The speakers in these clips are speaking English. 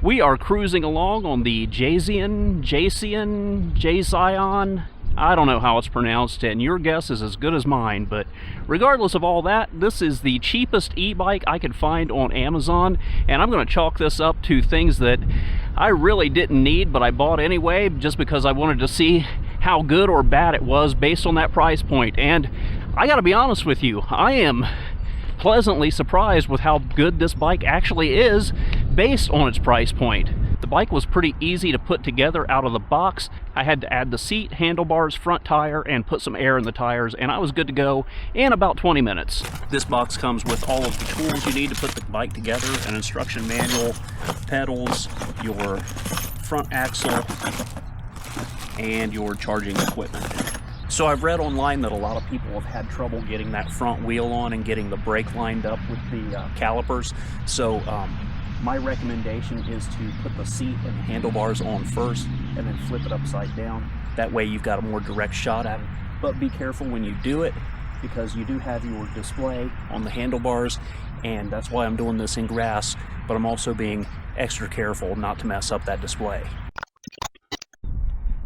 We are cruising along on the Jasion, I don't know how it's pronounced, and your guess is as good as mine, but regardless of all that, this is the cheapest e-bike I could find on Amazon, and I'm going to chalk this up to things that I really didn't need, but I bought anyway, just because I wanted to see how good or bad it was based on that price point. And I gotta be honest with you, I am pleasantly surprised with how good this bike actually is based on its price point. The bike was pretty easy to put together out of the box. I had to add the seat, handlebars, front tire, and put some air in the tires, and I was good to go in about 20 minutes. This box comes with all of the tools you need to put the bike together: an instruction manual, pedals, your front axle, and your charging equipment. So I've read online that a lot of people have had trouble getting that front wheel on and getting the brake lined up with the calipers. So my recommendation is to put the seat and the handlebars on first and then flip it upside down. That way you've got a more direct shot at it. But be careful when you do it, because you do have your display on the handlebars, and that's why I'm doing this in grass, but I'm also being extra careful not to mess up that display.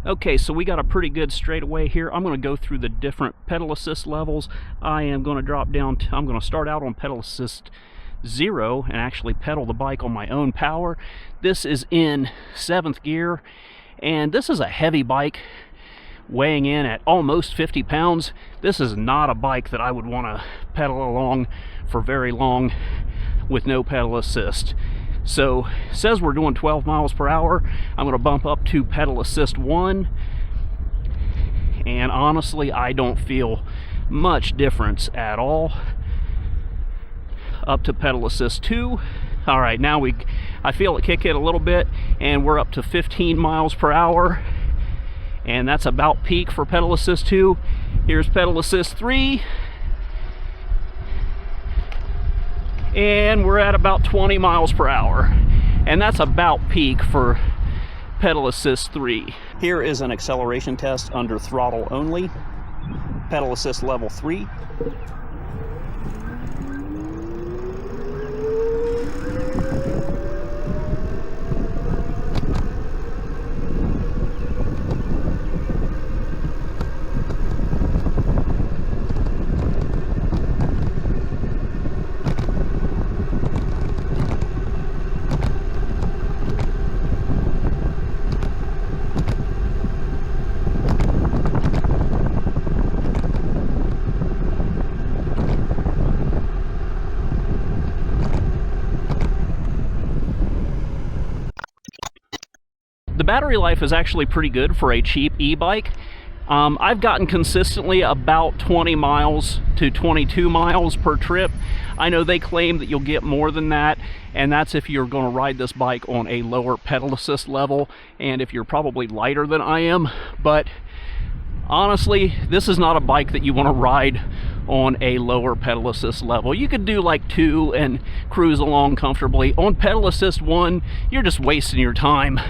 Okay, so we got a pretty good straightaway here. I'm going to go through the different pedal assist levels. I am going to drop down I'm going to start out on pedal assist 0 and actually pedal the bike on my own power. This is in 7th gear, and this is a heavy bike weighing in at almost 50 pounds. This is not a bike that I would want to pedal along for very long with no pedal assist. So it says we're doing 12 miles per hour. I'm going to bump up to pedal assist 1, and honestly I don't feel much difference at all. Up to pedal assist 2. All right, now I feel it kick in a little bit, and we're up to 15 miles per hour, and that's about peak for pedal assist 2. Here's pedal assist 3, and we're at about 20 miles per hour, and that's about peak for pedal assist 3. Here is an acceleration test under throttle only. Pedal assist level 3. The battery life is actually pretty good for a cheap e-bike. I've gotten consistently about 20 miles to 22 miles per trip. I know they claim that you'll get more than that, and that's if you're going to ride this bike on a lower pedal assist level, and if you're probably lighter than I am. But honestly, this is not a bike that you want to ride on a lower pedal assist level. You could do like 2 and cruise along comfortably. On pedal assist 1, you're just wasting your time.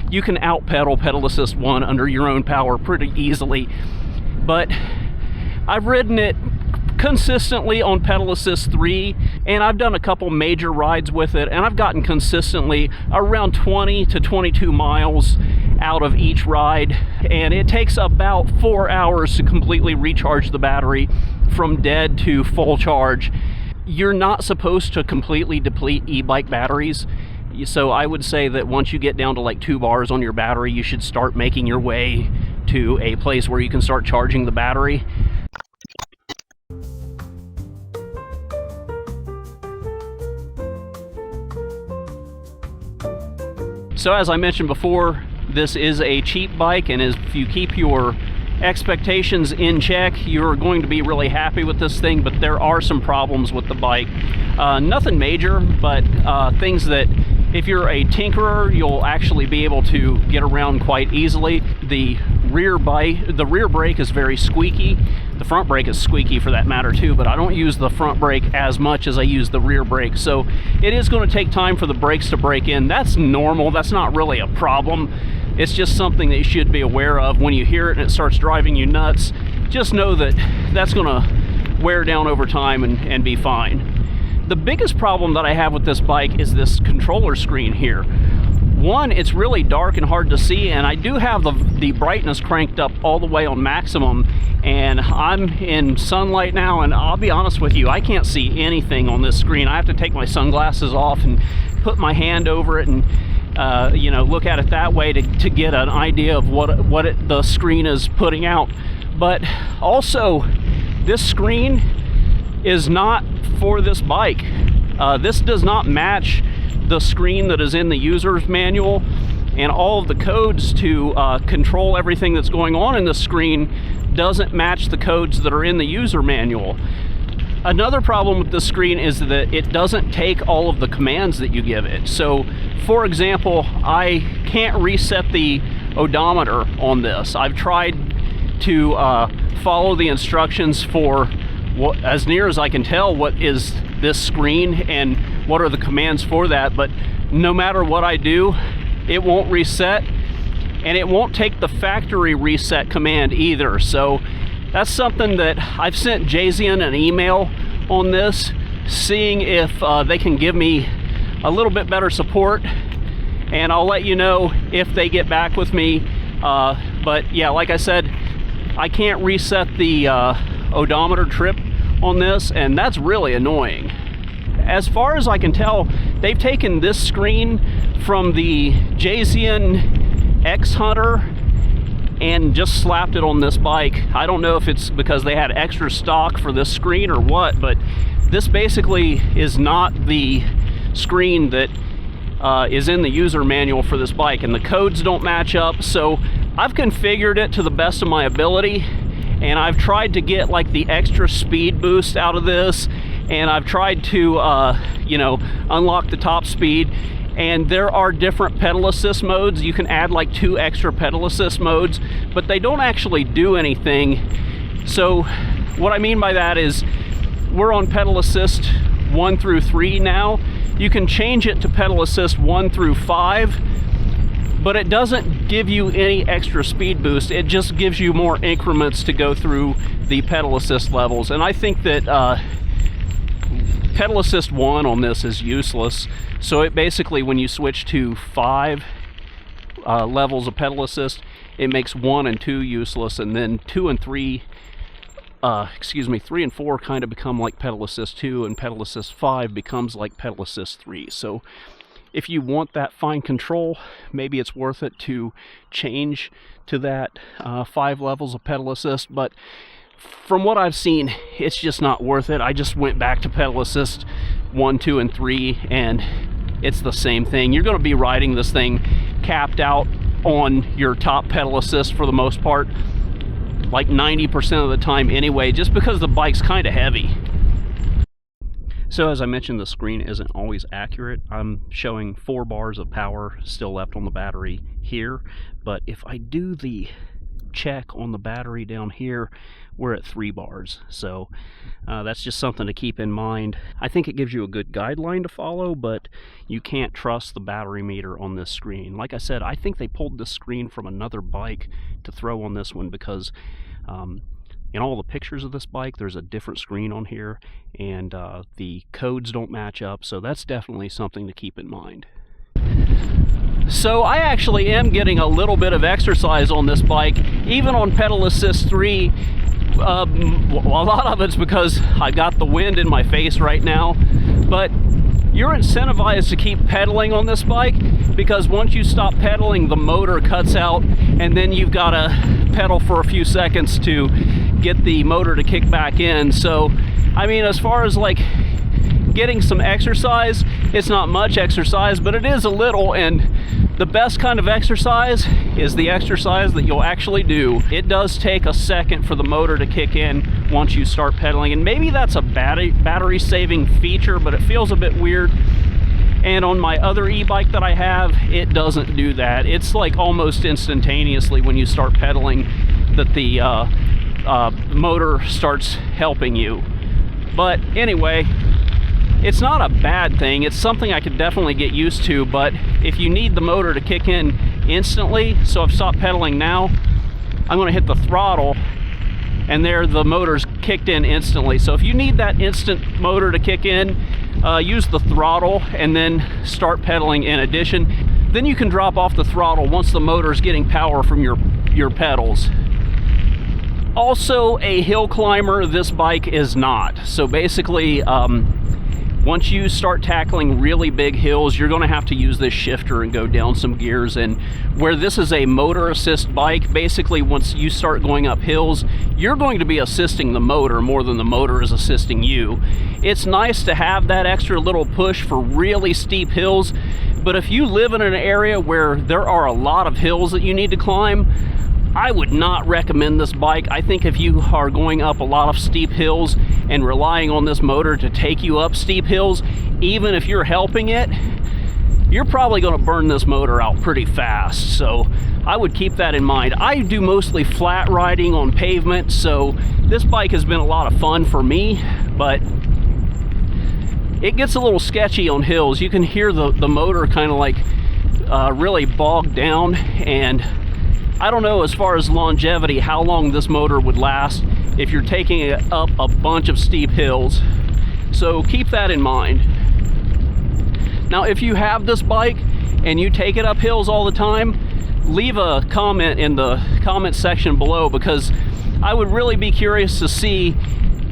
You can out-pedal pedal assist 1 under your own power pretty easily, but I've ridden it consistently on pedal assist 3, and I've done a couple major rides with it, and I've gotten consistently around 20 to 22 miles out of each ride, and it takes about 4 hours to completely recharge the battery from dead to full charge. You're not supposed to completely deplete e-bike batteries. So I would say that once you get down to like 2 bars on your battery, you should start making your way to a place where you can start charging the battery. So as I mentioned before, this is a cheap bike, and if you keep your expectations in check, you're going to be really happy with this thing. But there are some problems with the bike. Nothing major, but things that if you're a tinkerer, you'll actually be able to get around quite easily. The rear brake is very squeaky. The front brake is squeaky for that matter too, but I don't use the front brake as much as I use the rear brake. So it is going to take time for the brakes to break in. That's normal. That's not really a problem. It's just something that you should be aware of. When you hear it and it starts driving you nuts, just know that that's going to wear down over time and be fine. The biggest problem that I have with this bike is this controller screen here. One, it's really dark and hard to see, and I do have the brightness cranked up all the way on maximum, and I'm in sunlight now, and I'll be honest with you, I can't see anything on this screen. I have to take my sunglasses off and put my hand over it and you know, look at it that way to get an idea of what the screen is putting out. But also, this screen is not for this bike. This does not match the screen that is in the user's manual, and all of the codes to control everything that's going on in the screen doesn't match the codes that are in the user manual. Another problem with this screen is that it doesn't take all of the commands that you give it. So, for example, I can't reset the odometer on this. I've tried to follow the instructions for what, as near as I can tell, what is this screen and what are the commands for that, but no matter what I do, it won't reset, and it won't take the factory reset command either. So that's something that I've sent Jasion an email on this, seeing if they can give me a little bit better support, and I'll let you know if they get back with me. But yeah, like I said, I can't reset the odometer trip on this, and that's really annoying. As far as I can tell, they've taken this screen from the Jasion X Hunter and just slapped it on this bike. I don't know if it's because they had extra stock for this screen or what, but this basically is not the screen that is in the user manual for this bike, and the codes don't match up. So I've configured it to the best of my ability, and I've tried to get like the extra speed boost out of this, and I've tried to you know, unlock the top speed, and there are different pedal assist modes. You can add like 2 extra pedal assist modes, but they don't actually do anything. So what I mean by that is we're on pedal assist 1 through 3 now. You can change it to pedal assist 1 through 5, but it doesn't give you any extra speed boost. It just gives you more increments to go through the pedal assist levels. And I think that pedal assist 1 on this is useless. So it basically, when you switch to 5 levels of pedal assist, it makes 1 and 2 useless, and then 2 and 3, 3 and 4 kind of become like pedal assist 2, and pedal assist 5 becomes like pedal assist 3. So if you want that fine control, maybe it's worth it to change to that 5 levels of pedal assist, but from what I've seen, it's just not worth it. I just went back to pedal assist 1, 2, and 3, and it's the same thing. You're going to be riding this thing capped out on your top pedal assist for the most part, like 90% of the time anyway, just because the bike's kind of heavy. So as I mentioned, the screen isn't always accurate. I'm showing 4 bars of power still left on the battery here, but if I do the check on the battery down here, we're at 3 bars. So that's just something to keep in mind. I think it gives you a good guideline to follow, but you can't trust the battery meter on this screen. Like I said, I think they pulled this screen from another bike to throw on this one, because in all the pictures of this bike, there's a different screen on here, and the codes don't match up, so that's definitely something to keep in mind. So I actually am getting a little bit of exercise on this bike, even on pedal assist 3. A lot of it's because I got the wind in my face right now, but you're incentivized to keep pedaling on this bike, because once you stop pedaling, the motor cuts out, and then you've got to pedal for a few seconds to get the motor to kick back in. So I mean, as far as like getting some exercise, it's not much exercise, but it is a little, and the best kind of exercise is the exercise that you'll actually do. It does take a second for the motor to kick in once you start pedaling, and maybe that's a battery saving feature, but it feels a bit weird. And on my other e-bike that I have, it doesn't do that. It's like almost instantaneously when you start pedaling that the motor starts helping you. But anyway, it's not a bad thing. It's something I could definitely get used to, but if you need the motor to kick in instantly, so I've stopped pedaling now, I'm gonna hit the throttle, and there the motor's kicked in instantly. So if you need that instant motor to kick in, use the throttle and then start pedaling in addition. Then you can drop off the throttle once the motor is getting power from your pedals. Also, a hill climber, this bike is not. So basically, once you start tackling really big hills, you're going to have to use this shifter and go down some gears. And where this is a motor assist bike, basically once you start going up hills, you're going to be assisting the motor more than the motor is assisting you. It's nice to have that extra little push for really steep hills, but if you live in an area where there are a lot of hills that you need to climb, I would not recommend this bike. I think if you are going up a lot of steep hills and relying on this motor to take you up steep hills, even if you're helping it, you're probably going to burn this motor out pretty fast. So I would keep that in mind. I do mostly flat riding on pavement, so this bike has been a lot of fun for me, but it gets a little sketchy on hills. You can hear the motor kind of like really bogged down, and I don't know as far as longevity how long this motor would last if you're taking it up a bunch of steep hills. So keep that in mind. Now, if you have this bike and you take it up hills all the time, leave a comment in the comment section below, because I would really be curious to see,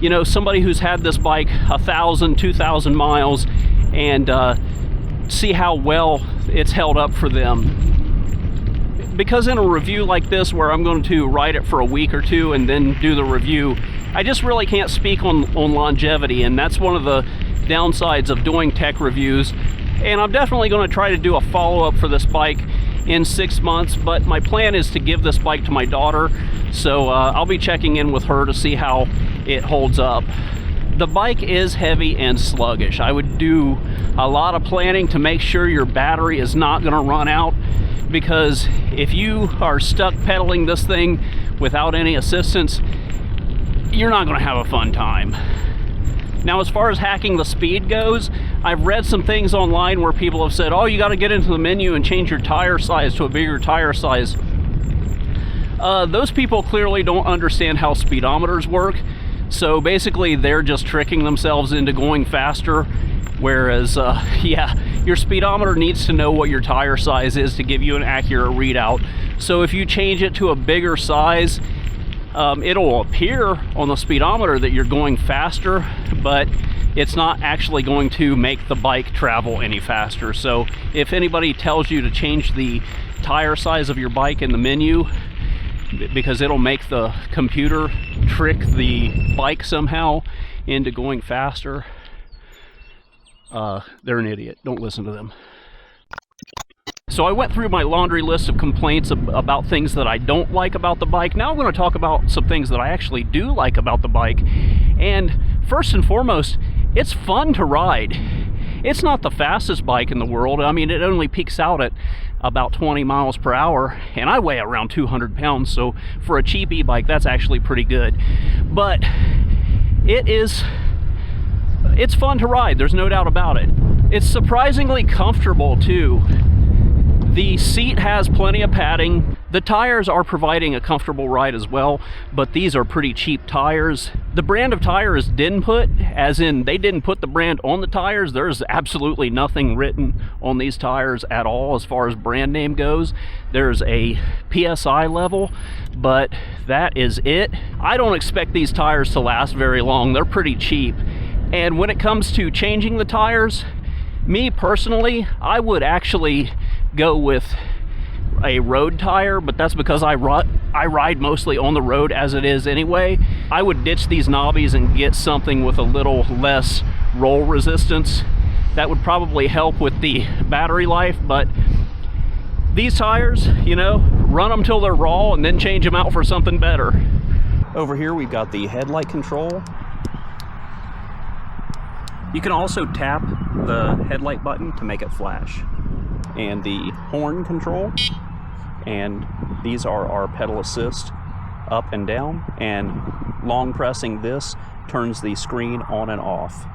you know, somebody who's had this bike 1,000, 2,000 miles and see how well it's held up for them. Because in a review like this, where I'm going to ride it for a week or two and then do the review, I just really can't speak on longevity, and that's one of the downsides of doing tech reviews. And I'm definitely going to try to do a follow-up for this bike in 6 months, but my plan is to give this bike to my daughter, so I'll be checking in with her to see how it holds up. The bike is heavy and sluggish. I would do a lot of planning to make sure your battery is not going to run out, because if you are stuck pedaling this thing without any assistance, you're not going to have a fun time. Now, as far as hacking the speed goes, I've read some things online where people have said, oh, you got to get into the menu and change your tire size to a bigger tire size. Those people clearly don't understand how speedometers work. So basically, they're just tricking themselves into going faster. Whereas, yeah, your speedometer needs to know what your tire size is to give you an accurate readout. So if you change it to a bigger size, it'll appear on the speedometer that you're going faster, but it's not actually going to make the bike travel any faster. So if anybody tells you to change the tire size of your bike in the menu, because it'll make the computer trick the bike somehow into going faster, they're an idiot. Don't listen to them. So I went through my laundry list of complaints about things that I don't like about the bike. Now I'm going to talk about some things that I actually do like about the bike. And first and foremost, it's fun to ride. It's not the fastest bike in the world. I mean, it only peaks out at about 20 miles per hour, and I weigh around 200 pounds, so for a cheap e-bike, that's actually pretty good. But it's fun to ride, there's no doubt about it. It's surprisingly comfortable too. The seat has plenty of padding. The tires are providing a comfortable ride as well, but these are pretty cheap tires. The brand of tire is Dinput, as in they didn't put the brand on the tires. There's absolutely nothing written on these tires at all as far as brand name goes. There's a PSI level, but that is it. I don't expect these tires to last very long. They're pretty cheap. And when it comes to changing the tires, me personally, I would actually go with a road tire, but that's because I ride mostly on the road as it is anyway. I would ditch these knobbies and get something with a little less roll resistance. That would probably help with the battery life, but these tires, you know, run them till they're raw and then change them out for something better. Over here we've got the headlight control. You can also tap the headlight button to make it flash. And the horn control, and these are our pedal assist up and down, and long pressing this turns the screen on and off.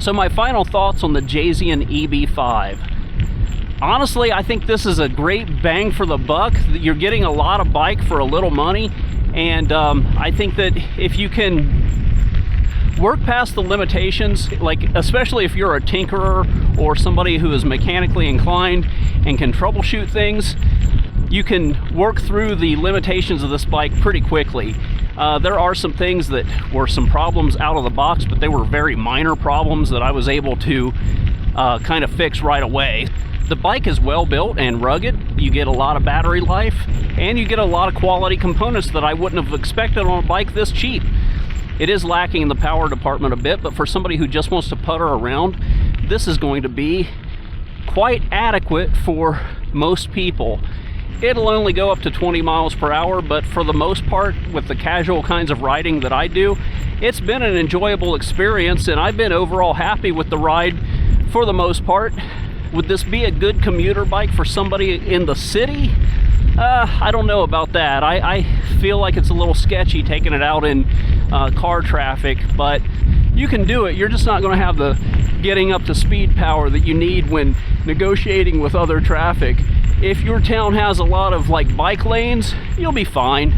So my final thoughts on the Jasion EB5. Honestly, I think this is a great bang for the buck. You're getting a lot of bike for a little money, and I think that if you can work past the limitations, like especially if you're a tinkerer or somebody who is mechanically inclined and can troubleshoot things. You can work through the limitations of this bike pretty quickly. There are some things that were some problems out of the box, but they were very minor problems that I was able to kind of fix right away. The bike is well built and rugged. You get a lot of battery life, and you get a lot of quality components that I wouldn't have expected on a bike this cheap. It is lacking in the power department a bit, but for somebody who just wants to putter around, this is going to be quite adequate for most people. It'll only go up to 20 miles per hour, but for the most part, with the casual kinds of riding that I do, it's been an enjoyable experience, and I've been overall happy with the ride for the most part. Would this be a good commuter bike for somebody in the city? I don't know about that. I feel like it's a little sketchy taking it out in car traffic, but you can do it. You're just not going to have the getting up to speed power that you need when negotiating with other traffic. If your town has a lot of like bike lanes, you'll be fine.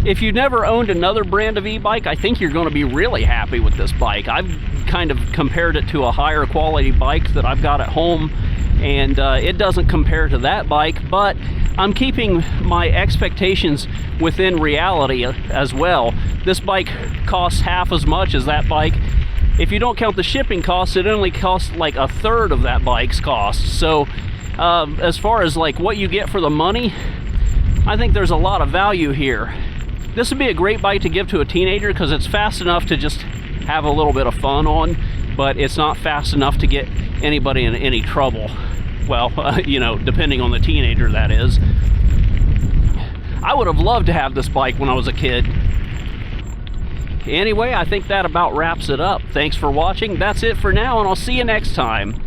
If you've never owned another brand of e-bike, I think you're going to be really happy with this bike. I've kind of compared it to a higher quality bike that I've got at home, and it doesn't compare to that bike, but I'm keeping my expectations within reality as well. This bike costs half as much as that bike. If you don't count the shipping costs, it only costs like a third of that bike's cost. So as far as like what you get for the money, I think there's a lot of value here. This would be a great bike to give to a teenager because it's fast enough to just have a little bit of fun on, but it's not fast enough to get anybody in any trouble. Well, you know, depending on the teenager, that is. I would have loved to have this bike when I was a kid. Anyway, I think that about wraps it up. Thanks for watching. That's it for now, and I'll see you next time.